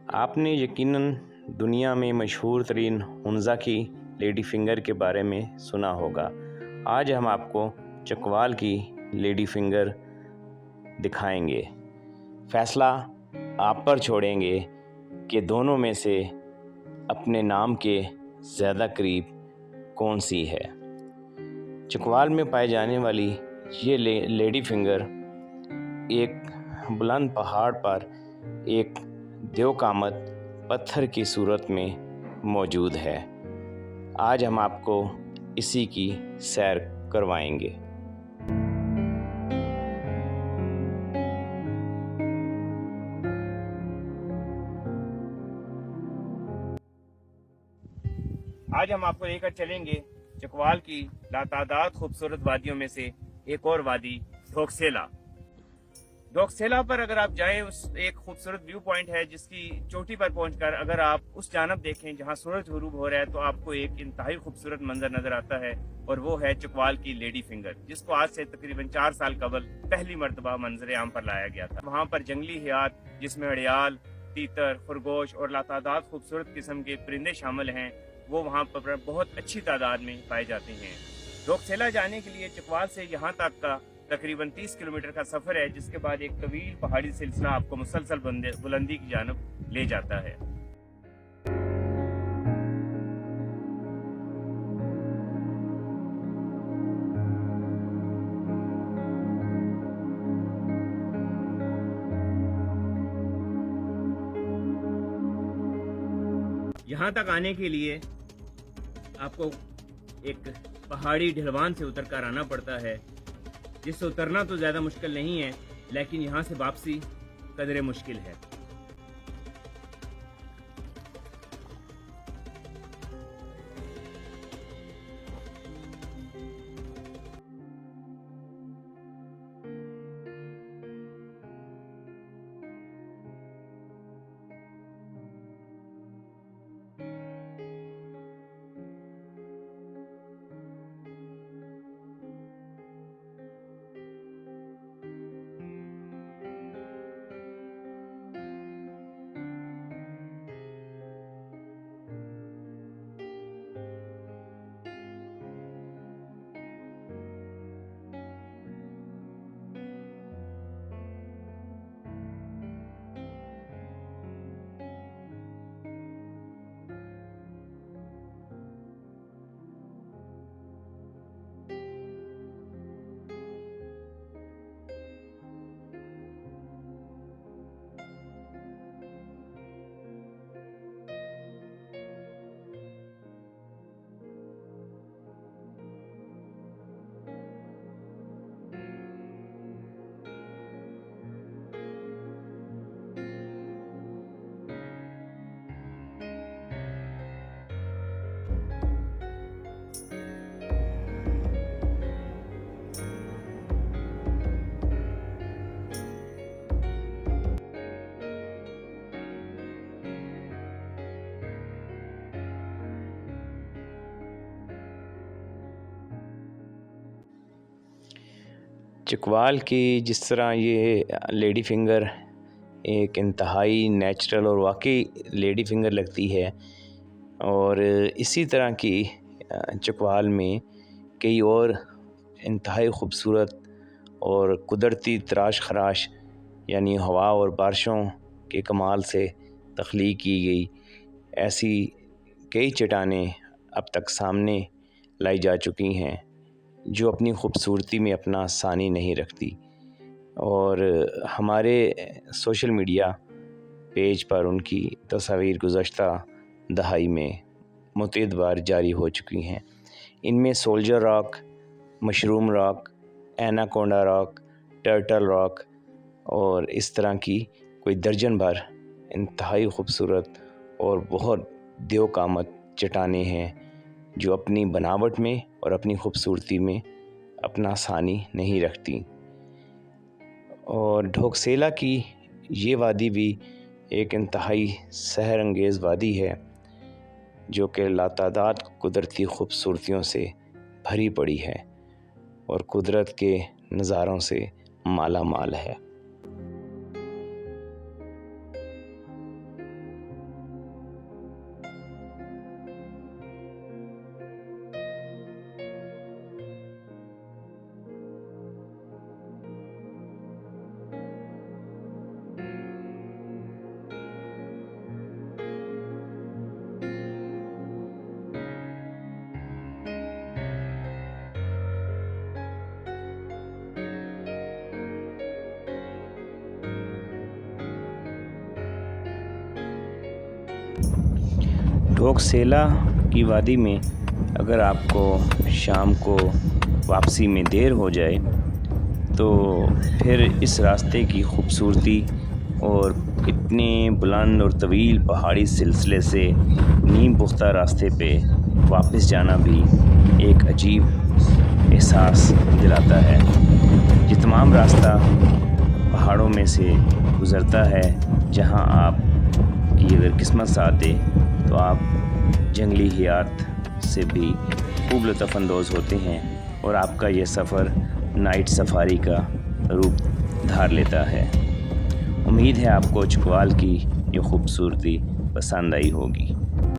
آپ نے یقیناً دنیا میں مشہور ترین ہنزا کی لیڈی فنگر کے بارے میں سنا ہوگا۔ آج ہم آپ کو چکوال کی لیڈی فنگر دکھائیں گے۔ فیصلہ آپ پر چھوڑیں گے کہ دونوں میں سے اپنے نام کے زیادہ قریب کون سی ہے۔ چکوال میں پائے جانے والی یہ لیڈی فنگر ایک بلند پہاڑ پر ایک دیو کامت پتھر کی صورت میں موجود ہے۔ آج ہم آپ کو اسی کی سیر کروائیں گے۔ آج ہم آپ کو لے کر چلیں گے چکوال کی لاتعداد خوبصورت وادیوں میں سے ایک اور وادی ڈھوکسیلا۔ ڈھوکسیلا پر اگر آپ جائیں، اس ایک خوبصورت ویو پوائنٹ ہے جس کی چوٹی پر پہنچ کر اگر آپ اس جانب دیکھیں جہاں سورج غروب ہو رہا ہے تو آپ کو ایک انتہائی خوبصورت منظر نظر آتا ہے، اور وہ ہے چکوال کی لیڈی فنگر، جس کو آج سے تقریباً 4 سال قبل پہلی مرتبہ منظر عام پر لایا گیا تھا۔ وہاں پر جنگلی حیات جس میں گھڑیال، تیتر، خرگوش اور لاتعداد خوبصورت قسم کے پرندے شامل ہیں، وہ وہاں پر بہت اچھی تعداد میں پائے جاتے ہیں۔ ڈھوکسیلا جانے کے لیے چکوال سے یہاں تک کا تقریباً 30 کلومیٹر کا سفر ہے، جس کے بعد ایک طویل پہاڑی سلسلہ آپ کو مسلسل بلندی کی جانب لے جاتا ہے۔ یہاں تک آنے کے لیے آپ کو ایک پہاڑی ڈھلوان سے اتر کر آنا پڑتا ہے، جس سے اترنا تو زیادہ مشکل نہیں ہے، لیکن یہاں سے واپسی قدرے مشکل ہے۔ چکوال کی جس طرح یہ لیڈی فنگر ایک انتہائی نیچرل اور واقعی لیڈی فنگر لگتی ہے، اور اسی طرح کی چکوال میں کئی اور انتہائی خوبصورت اور قدرتی تراش خراش یعنی ہوا اور بارشوں کے کمال سے تخلیق کی گئی ایسی کئی چٹانیں اب تک سامنے لائی جا چکی ہیں، جو اپنی خوبصورتی میں اپنا ثانی نہیں رکھتی، اور ہمارے سوشل میڈیا پیج پر ان کی تصاویر گزشتہ دہائی میں متعدد بار جاری ہو چکی ہیں۔ ان میں soldier rock, mushroom rock, anaconda rock, turtle rock اور اس طرح کی کوئی درجن بھر انتہائی خوبصورت اور بہت دیو کامت چٹانیں ہیں، جو اپنی بناوٹ میں اور اپنی خوبصورتی میں اپنا ثانی نہیں رکھتی۔ اور ڈھوکسیلا کی یہ وادی بھی ایک انتہائی سحر انگیز وادی ہے، جو کہ لاتعداد قدرتی خوبصورتیوں سے بھری پڑی ہے اور قدرت کے نظاروں سے مالا مال ہے۔ ڈھوک کی وادی میں اگر آپ کو شام کو واپسی میں دیر ہو جائے تو پھر اس راستے کی خوبصورتی اور اتنے بلند اور طویل پہاڑی سلسلے سے نیم پختہ راستے پہ واپس جانا بھی ایک عجیب احساس دلاتا ہے۔ یہ تمام راستہ پہاڑوں میں سے گزرتا ہے جہاں آپ کی اگر قسمت ساتھ دے تو آپ جنگلی حیات سے بھی خوب لطف اندوز ہوتے ہیں اور آپ کا یہ سفر نائٹ سفاری کا روپ دھار لیتا ہے۔ امید ہے آپ کو چکوال کی یہ خوبصورتی پسند آئی ہوگی۔